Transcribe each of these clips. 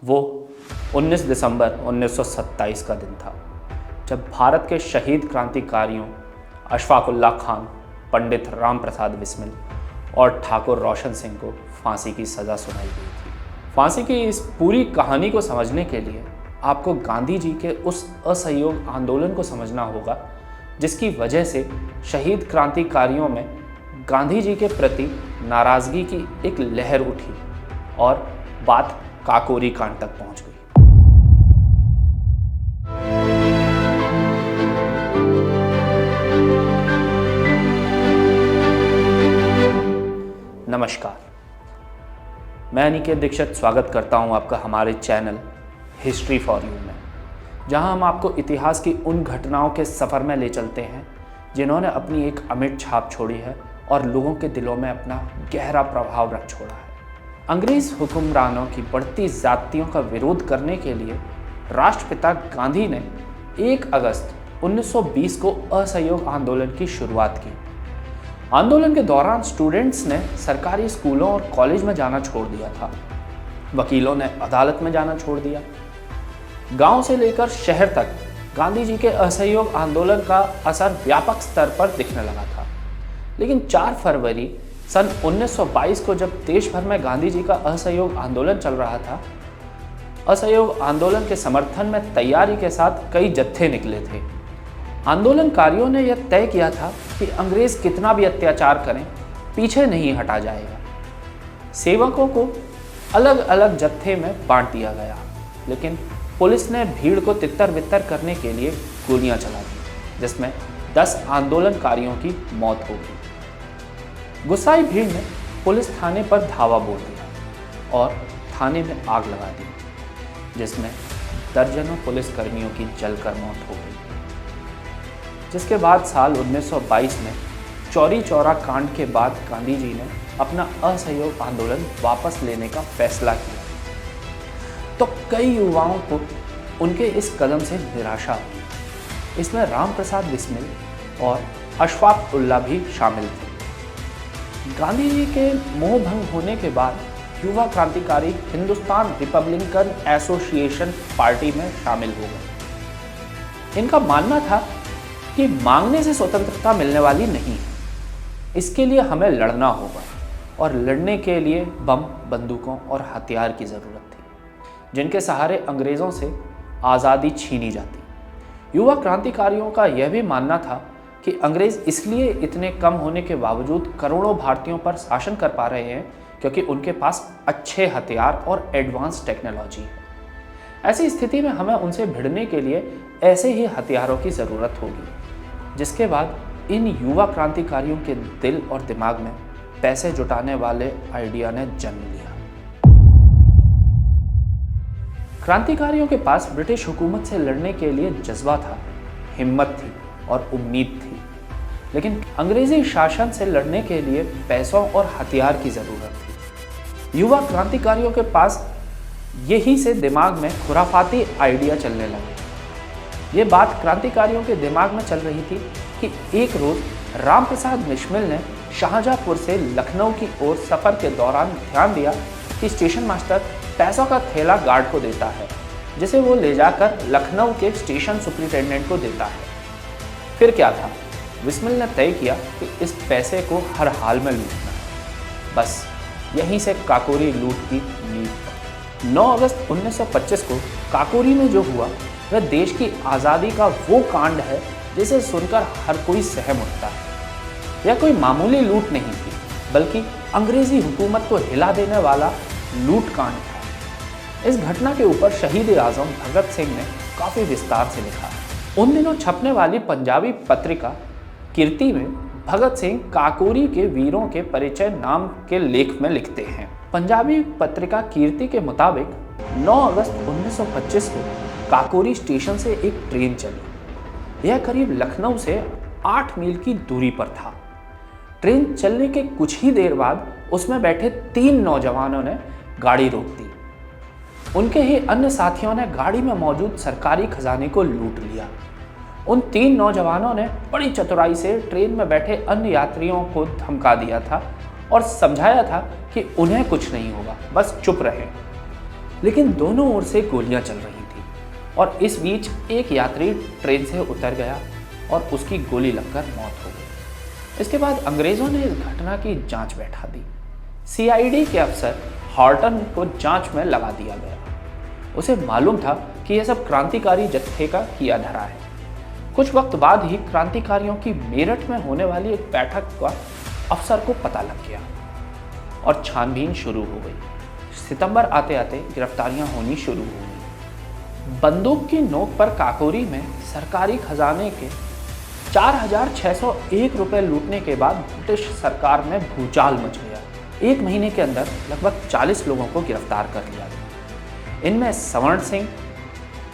वो 19 दिसंबर 1927 का दिन था जब भारत के शहीद क्रांतिकारियों अशफाकुल्लाह खान, पंडित राम प्रसाद बिस्मिल और ठाकुर रोशन सिंह को फांसी की सज़ा सुनाई गई थी। फांसी की इस पूरी कहानी को समझने के लिए आपको गांधी जी के उस असहयोग आंदोलन को समझना होगा जिसकी वजह से शहीद क्रांतिकारियों में गांधी जी के प्रति नाराज़गी की एक लहर उठी और बात काकोरी कांड तक पहुंच गई। नमस्कार, मैं अनिकेत दीक्षित स्वागत करता हूं आपका हमारे चैनल हिस्ट्री फॉर यू में, जहां हम आपको इतिहास की उन घटनाओं के सफ़र में ले चलते हैं जिन्होंने अपनी एक अमिट छाप छोड़ी है और लोगों के दिलों में अपना गहरा प्रभाव रख छोड़ा है। अंग्रेज़ हुक्मरानों की बढ़ती ज़्यादतियों का विरोध करने के लिए राष्ट्रपिता गांधी ने 1 अगस्त 1920 को असहयोग आंदोलन की शुरुआत की। आंदोलन के दौरान स्टूडेंट्स ने सरकारी स्कूलों और कॉलेज में जाना छोड़ दिया था। वकीलों ने अदालत में जाना छोड़ दिया। गांव से लेकर शहर तक गांधी जी के असहयोग आंदोलन का असर व्यापक स्तर पर दिखने लगा था। लेकिन 4 फरवरी सन 1922 को जब देश भर में गांधी जी का असहयोग आंदोलन चल रहा था, असहयोग आंदोलन के समर्थन में तैयारी के साथ कई जत्थे निकले थे। आंदोलनकारियों ने यह तय किया था कि अंग्रेज कितना भी अत्याचार करें, पीछे नहीं हटा जाएगा। सेवकों को अलग अलग जत्थे में बांट दिया गया, लेकिन पुलिस ने भीड़ को तितर बितर करने के लिए गोलियां चला दी, जिसमें 10 आंदोलनकारियों की मौत हो गई। गुस्साई भीड़ ने पुलिस थाने पर धावा बोल दिया और थाने में आग लगा दी, जिसमें दर्जनों पुलिसकर्मियों की जलकर मौत हो गई। जिसके बाद साल 1922 में चौरी चौरा कांड के बाद गांधी जी ने अपना असहयोग आंदोलन वापस लेने का फैसला किया, तो कई युवाओं को उनके इस कदम से निराशा हुई। इसमें राम प्रसाद बिस्मिल और अशफाकुल्लाह भी शामिल थे। गांधी जी के मोह भंग होने के बाद युवा क्रांतिकारी हिंदुस्तान रिपब्लिकन एसोसिएशन पार्टी में शामिल हो गए। इनका मानना था कि मांगने से स्वतंत्रता मिलने वाली नहीं है, इसके लिए हमें लड़ना होगा और लड़ने के लिए बम, बंदूकों और हथियार की ज़रूरत थी, जिनके सहारे अंग्रेज़ों से आज़ादी छीनी जाती। युवा क्रांतिकारियों का यह भी मानना था कि अंग्रेज़ इसलिए इतने कम होने के बावजूद करोड़ों भारतीयों पर शासन कर पा रहे हैं क्योंकि उनके पास अच्छे हथियार और एडवांस टेक्नोलॉजी है। ऐसी स्थिति में हमें उनसे भिड़ने के लिए ऐसे ही हथियारों की ज़रूरत होगी। जिसके बाद इन युवा क्रांतिकारियों के दिल और दिमाग में पैसे जुटाने वाले आइडिया ने जन्म लिया। क्रांतिकारियों के पास ब्रिटिश हुकूमत से लड़ने के लिए जज्बा था, हिम्मत थी और उम्मीद थी, लेकिन अंग्रेजी शासन से लड़ने के लिए पैसों और हथियार की ज़रूरत थी। युवा क्रांतिकारियों के पास यही से दिमाग में खुराफाती आइडिया चलने लगे। ये बात क्रांतिकारियों के दिमाग में चल रही थी कि एक रोज़ राम प्रसाद बिस्मिल ने शाहजहाँपुर से लखनऊ की ओर सफ़र के दौरान ध्यान दिया कि स्टेशन मास्टर पैसों का थैला गार्ड को देता है, जिसे वो ले जाकर लखनऊ के स्टेशन सुपरिटेंडेंट को देता है। फिर क्या था, बिस्मिल ने तय किया कि इस पैसे को हर हाल में लूटना है। बस यहीं से काकोरी लूट की नींव पड़ी। 9 अगस्त 1925 को काकोरी में जो हुआ वह देश की आज़ादी का वो कांड है जिसे सुनकर हर कोई सहम उठता है। यह कोई मामूली लूट नहीं थी, बल्कि अंग्रेजी हुकूमत को हिला देने वाला लूट कांड था। इस घटना के ऊपर शहीद आज़म भगत सिंह ने काफ़ी विस्तार से लिखा है। उन दिनों छपने वाली पंजाबी पत्रिका कीर्ति में भगत सिंह काकोरी के वीरों के परिचय नाम के लेख में लिखते हैं। पंजाबी पत्रिका कीर्ति के मुताबिक 9 अगस्त 1925 को काकोरी स्टेशन से एक ट्रेन चली। यह करीब लखनऊ से 8 मील की दूरी पर था। ट्रेन चलने के कुछ ही देर बाद उसमें बैठे 3 नौजवानों ने गाड़ी रोक दी। उनके ही अन्य साथियों ने गाड़ी में मौजूद सरकारी खजाने को लूट लिया। उन 3 नौजवानों ने बड़ी चतुराई से ट्रेन में बैठे अन्य यात्रियों को धमका दिया था और समझाया था कि उन्हें कुछ नहीं होगा, बस चुप रहें। लेकिन दोनों ओर से गोलियां चल रही थी और इस बीच एक यात्री ट्रेन से उतर गया और उसकी गोली लगकर मौत हो गई। इसके बाद अंग्रेज़ों ने इस घटना की जांच बैठा दी। सीआईडी के अफसर हॉर्टन को जांच में लगा दिया गया। उसे मालूम था कि यह सब क्रांतिकारी जत्थे का किया धरा है। कुछ वक्त बाद ही क्रांतिकारियों की मेरठ में होने वाली एक बैठक का अफसर को पता लग गया और छानबीन शुरू हो गई। सितंबर आते आते गिरफ्तारियां होनी शुरू हो गई। बंदूक की नोक पर काकोरी में सरकारी खजाने के 4,601 रुपए लूटने के बाद ब्रिटिश सरकार में भूचाल मच गया। एक महीने के अंदर लगभग 40 लोगों को गिरफ्तार कर लिया गया। इनमें स्वर्ण सिंह,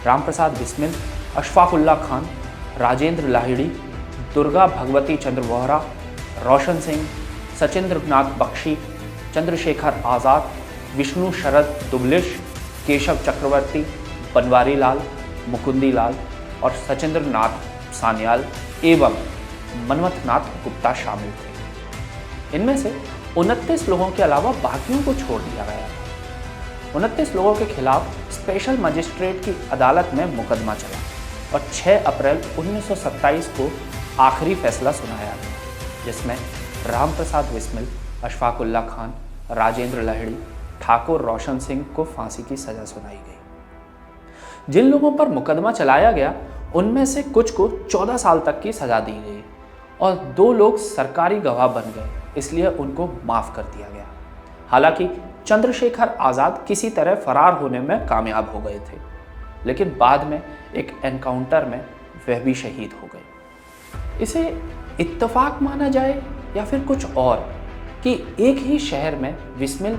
रामप्रसाद बिस्मिल, अशफाकुल्ला खान, राजेंद्र लाहिड़ी, दुर्गा भगवती चंद्र वोहरा, रोशन सिंह, सचिंद्र नाथ बख्शी, चंद्रशेखर आज़ाद, विष्णु शरद दुबलिश, केशव चक्रवर्ती, बनवारी लाल, मुकुंदी लाल और सचिंद्र नाथ सान्याल एवं मनमथ नाथ गुप्ता शामिल थे। इनमें से 29 लोगों के अलावा बाकियों को छोड़ दिया गया था। 29 लोगों के खिलाफ स्पेशल मजिस्ट्रेट की अदालत में मुकदमा चला और 6 अप्रैल 1927 को आखिरी फैसला सुनाया गया, जिसमें रामप्रसाद बिस्मिल, अशफाकुल्ला खान, राजेंद्र लाहिड़ी, ठाकुर रोशन सिंह को फांसी की सजा सुनाई गई। जिन लोगों पर मुकदमा चलाया गया उनमें से कुछ को 14 साल तक की सजा दी गई और 2 लोग सरकारी गवाह बन गए, इसलिए उनको माफ कर दिया गया। हालांकि चंद्रशेखर आज़ाद किसी तरह फरार होने में कामयाब हो गए थे, लेकिन बाद में एक एनकाउंटर में वह भी शहीद हो गए। इसे इत्तेफाक माना जाए या फिर कुछ और कि एक ही शहर में बिस्मिल,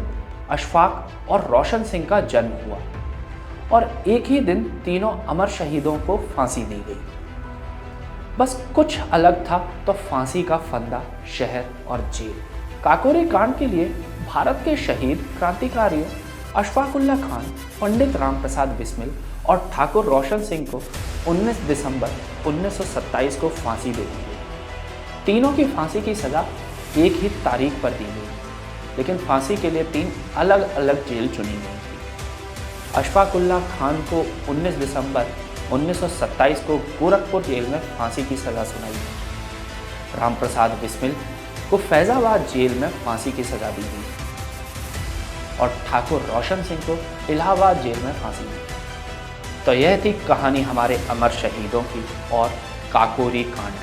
अशफाक और रोशन सिंह का जन्म हुआ और एक ही दिन तीनों अमर शहीदों को फांसी दी गई। बस कुछ अलग था तो फांसी का फंदा, शहर और जेल। काकोरी कांड के लिए भारत के शहीद क्रांतिकारियों अशफाकुल्ला खान, पंडित रामप्रसाद बिस्मिल और ठाकुर रोशन सिंह को 19 दिसंबर 1927 को फांसी दे दी गई। तीनों की फांसी की सज़ा एक ही तारीख पर दी गई, लेकिन फांसी के लिए 3 अलग अलग जेल चुनी गई थी। अशफाकुल्ला खान को 19 दिसंबर 1927 को गोरखपुर जेल में फांसी की सज़ा सुनाई गई। रामप्रसाद बिस्मिल को फैज़ाबाद जेल में फांसी की सज़ा दी गई और ठाकुर रोशन सिंह को इलाहाबाद जेल में फांसी दी। तो यह थी कहानी हमारे अमर शहीदों की और काकोरी कांड।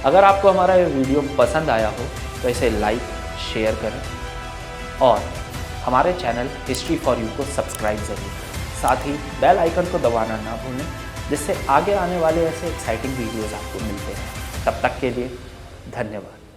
अगर आपको हमारा ये वीडियो पसंद आया हो तो इसे लाइक, शेयर करें और हमारे चैनल हिस्ट्री फॉर यू को सब्सक्राइब ज़रूर करें। साथ ही बेल आइकन को दबाना ना भूलें, जिससे आगे आने वाले ऐसे एक्साइटिंग वीडियोज़ आपको मिलते हैं। तब तक के लिए धन्यवाद।